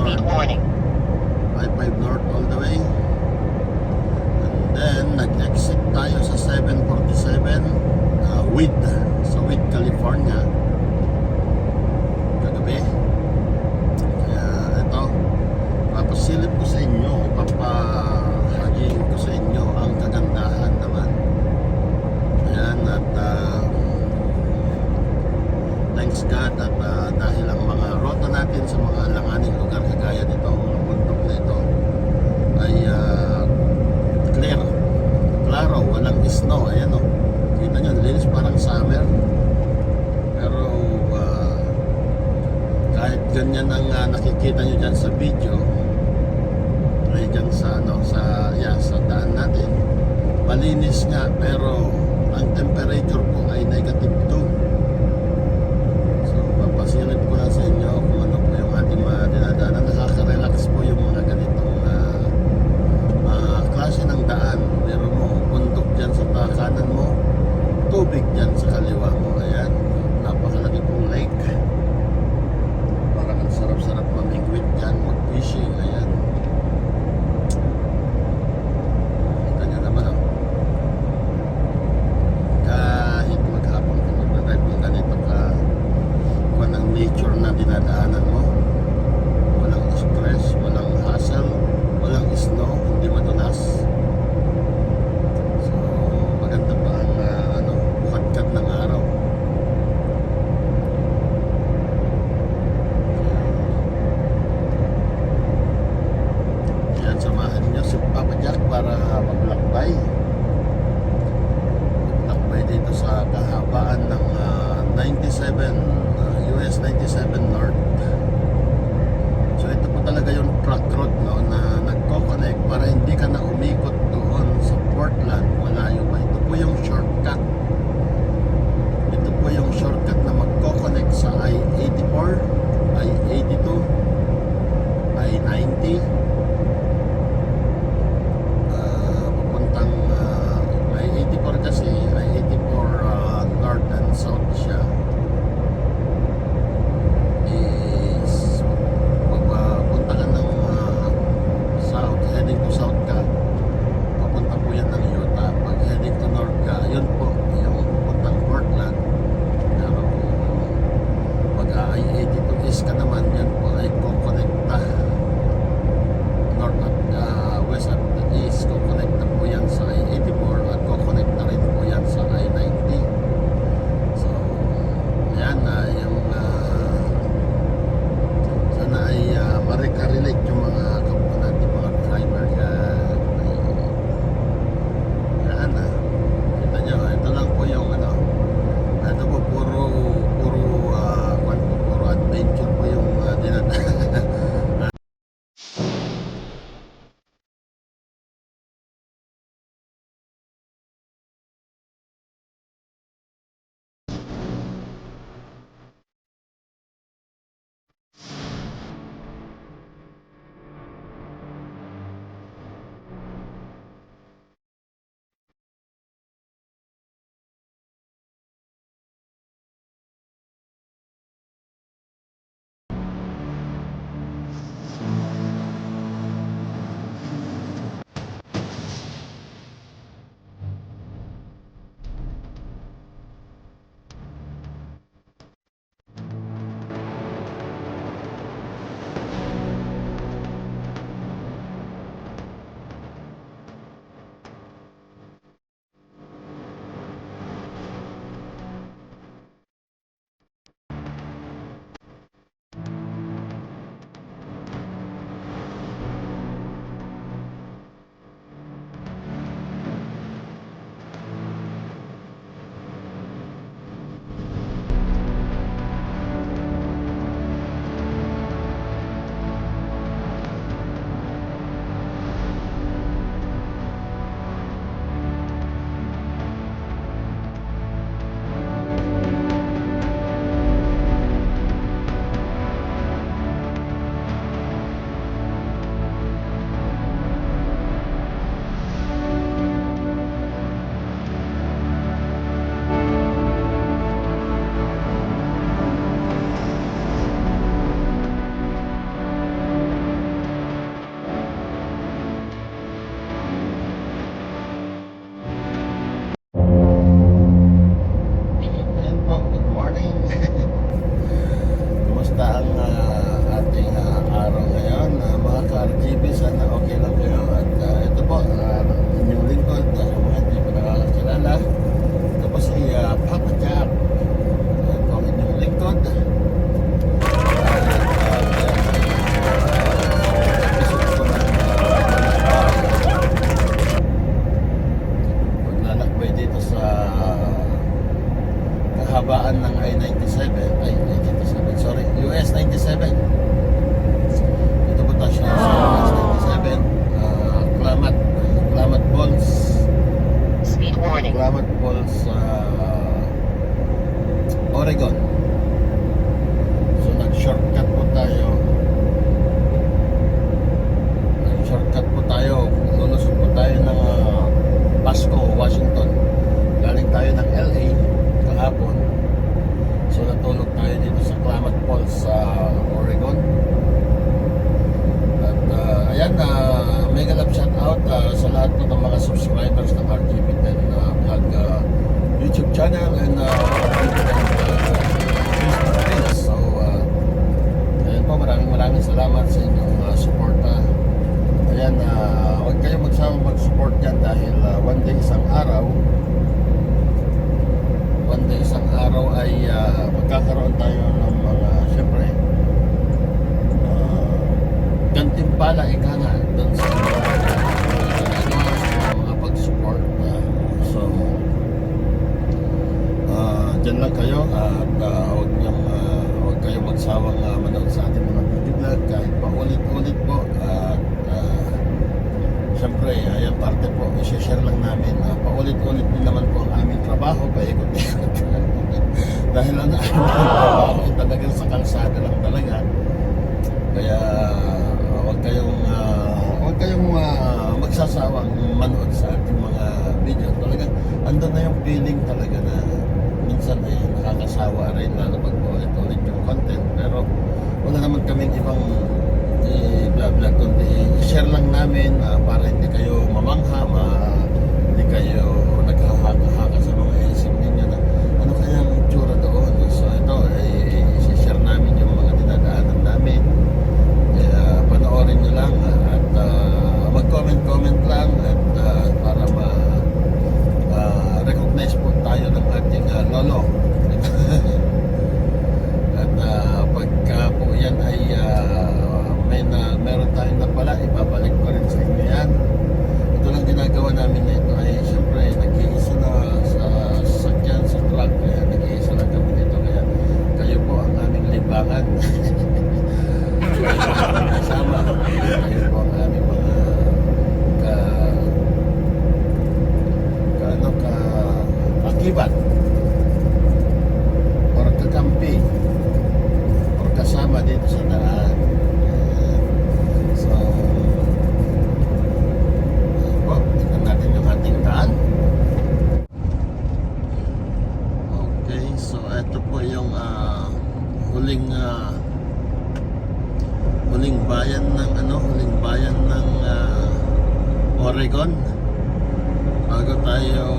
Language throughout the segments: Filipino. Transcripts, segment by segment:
North. Speed warning. I-5 North all the way. And then, nag-exit tayo sa 747 Weed, sa Weed, California. Kagabi. Kaya ito, papasilip ko sa inyo, papahagin ko sa inyo ang kagandahan naman. Ayan, at thanks God at dahil ang mga rota natin sa mga langaning lugar kagaya nito, mga bundok na ito ay clear, klaro, walang snow. Ayan o, kita nyo, linis parang summer. Pero kahit ganyan ang nakikita nyo dyan sa video, ay dyan sa, sa daan natin, malinis nga, pero ang temperature po ay -2. So papasilip ko lang sa inyo kung ano po yung ating mga dinadaanan. Nakaka-relax po yung mga ganitong klase ng daan. Pero mo, bundok dyan sa kanan mo, tubig dyan sa kaliwa mo. Ayan, napakalaki pong lake. Parang ang sarap-sarap mamingwit dyan, mag-fishing. Ayan, kita nyo naman oh. Kahit maghapon ka mag-drive ng ganito ka, kung ang nature na dinadaanan mo, walang stress, walang hassle, walang snow, hindi madulas. So maganda pa ang bukadkad ng araw. Ayan, samahan nyo si Papa Jack para maglakbay dito sa kahabaan ng 97 US 97 North. So ito po talaga yung truck road, no, na nagko-connect para hindi ka na umikot doon sa Portland, malayo pa. Ito po yung shortcut. Ito po yung shortcut na magko-connect sa I-84, I-82, I-90, papuntang I-84 kasi I-84 north and south siya. Is papunta ka ng south, heading to south ka, papunta po yan ng Utah. Pag heading to north ka, yun po yung papuntang Portland. Pero pag I-82 east ka naman, yan po ay kukonekta north at west at east. Kukonekta po yan sa I-84 at kukonekta rin po yan sa I-90. So yan yung sana ay marikarelate yung mga kapwa natin, mga driver dyan. Yan kita nyo, ito lang po yung ito po puro adventure po yung lahat po ng mga subscribers ng RGB10 vlog YouTube channel and Facebook page. So, ayun po, maraming salamat sa inyong suporta. Ayan, huwag kayong magsama mag-support dyan dahil one day isang araw ay magkakaroon tayo ng mga, syempre, gantimpala ika nga doon sa mga pag-support. So, dyan lang kayo at huwag kayong magsawang manood sa ating mga video vlog kahit paulit-ulit po. At syempre, ayan parte po, i-share lang namin. Paulit-ulit din naman po ang aming trabaho, paikot-ikot. Dahil ang aming trabaho ay talagang sa kalsada lang talaga. Kaya huwag kayong magsasawang manood sa ating mga video. Talagang andun na yung feeling talaga na minsan ay nakakasawa rin lalo pag ulit-ulit yung content. Pero wala naman kaming ibang i-vlog kundi i-share lang namin para hindi kayo mamangha, hindi kayo naghahaka-haka sa mga isip ninyo na ano kaya ang itsura doon. So ito i-share namin yung mga dinadaanan namin. Kaya panoorin nyo lang at mag-comment lang at para recognize po tayo ng ating lolo. At pagka po yan ay meron tayong napala, ibabalik ko rin sa inyo yan. Ito lang ginagawa namin na ito ay siyempre nag-iisa na sa sasakyan, sa truck, kaya nag-iisa lang kami dito, kaya kayo po ang aming libangan. Kasama kayo po ang aming mga kakibat or kakampi or kasama dito sa daan. So tingnan natin yung ating daan. Okay, so ito po yung huling bayan ng Oregon. Bago tayo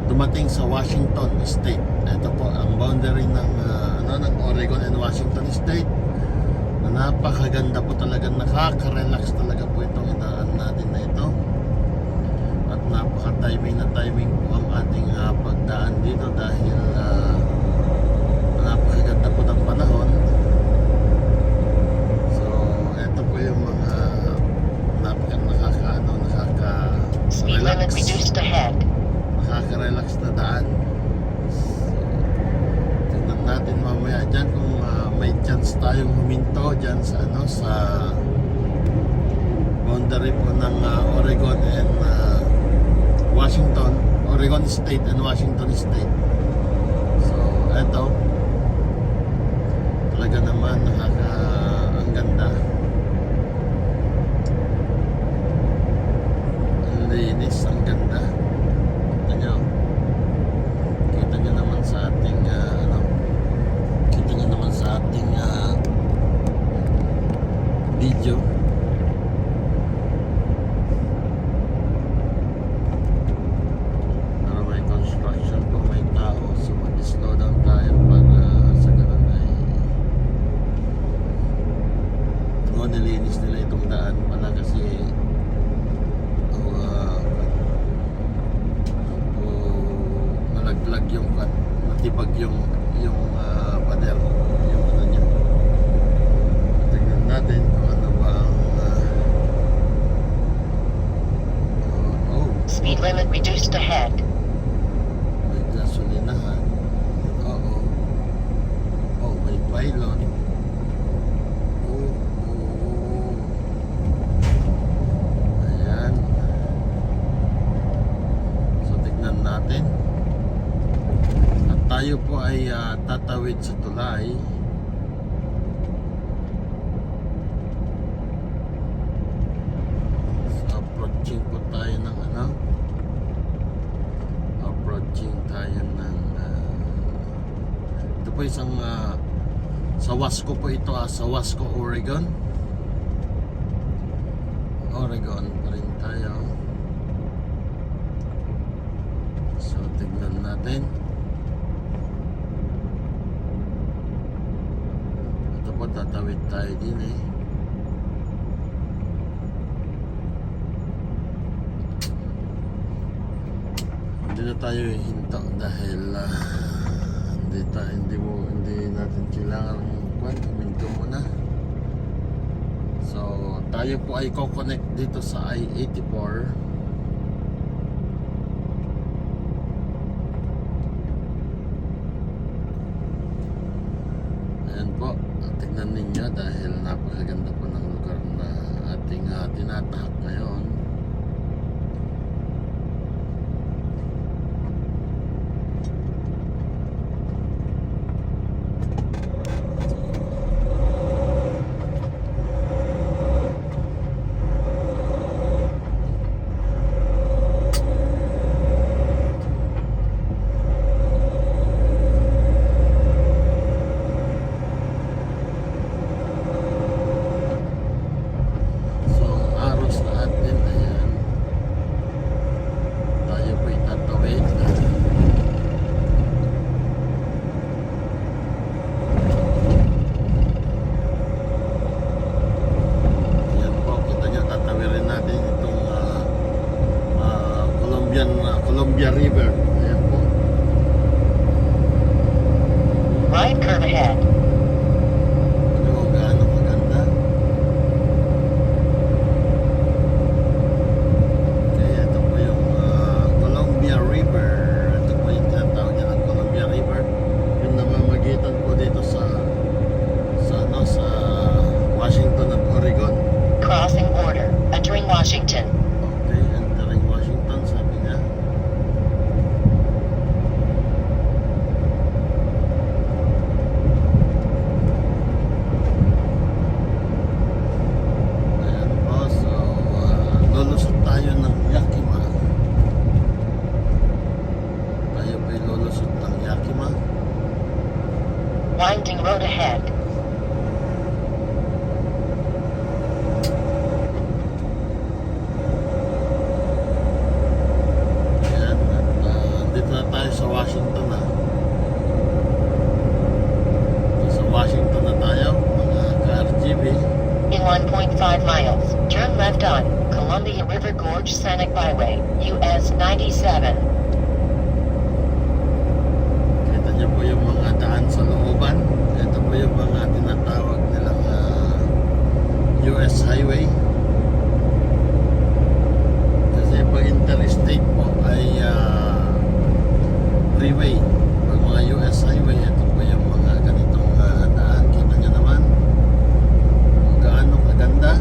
dumating sa Washington State. Ito po ang boundary ng Oregon and Washington State. Napakaganda po talaga, nakaka-relax talaga po itong inaan natin na ito. At napaka-timing po ang ating pagdaan dito dahil napakaganda po ng panahon. So, ito po yung mga nakaka-relax na daan. So, tingnan natin mamaya dyan kung may chance tayong huminto dyan sa boundary po ng Oregon and Oregon State and Washington State. So, eto talaga naman ang ganda, ang linis, ang ganda. Kita nyo naman sa ating video. Pero may construction po, may tao, so mag-slow down tayo para sa ganun ay nilinis nila itong daan pala kasi nalaglag yung natibag yung pader, yung niya. Tingnan natin kung ano ba ang speed limit reduced ahead. may gasolinahan. May pylon. Ayan. So tignan natin. At tayo po ay tatawid sa tulay. So approaching po tayo ng approaching tayo ng po isang sa Wasco po ito, sa Wasco, Oregon. Oregon pa rin tayo. So tignan natin. Ito po, tatawid tayo din eh. Hindi na tayo hinto dahil hindi natin kailangan huminto muna. So tayo po ay co-connect dito sa I-84. Ayan po, tignan ninyo dahil napakaganda po ng lugar na ating tinatahak ngayon. Columbia River. Ayan po. Right curve ahead. Ano mo gaano maganda. Okay, ito po yung Columbia River. Ito po yung tinatawag niya ng Columbia River. Yung namamagitan po dito sa Washington at Oregon. Crossing border. Entering Washington. Okay, entering Washington, sabi niya. Ayan po, so lulusot tayo ng Yakima. Tayo po'y lulusot ng Yakima. Winding road ahead. Dito na tayo sa Washington na. Sa Washington na tayo, mga ka-RGB. In 1.5 miles, turn left on Columbia River Gorge Scenic Byway, US 97. Kita niyo po yung mga daan sa looban. Ito po yung mga tinatawag nilang US Highway. Kasi pag interstate po ay freeway. Pag mga US Highway, ito po yung mga ganitong daan. Kita niyo naman kung gaano kaganda.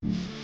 Ayun.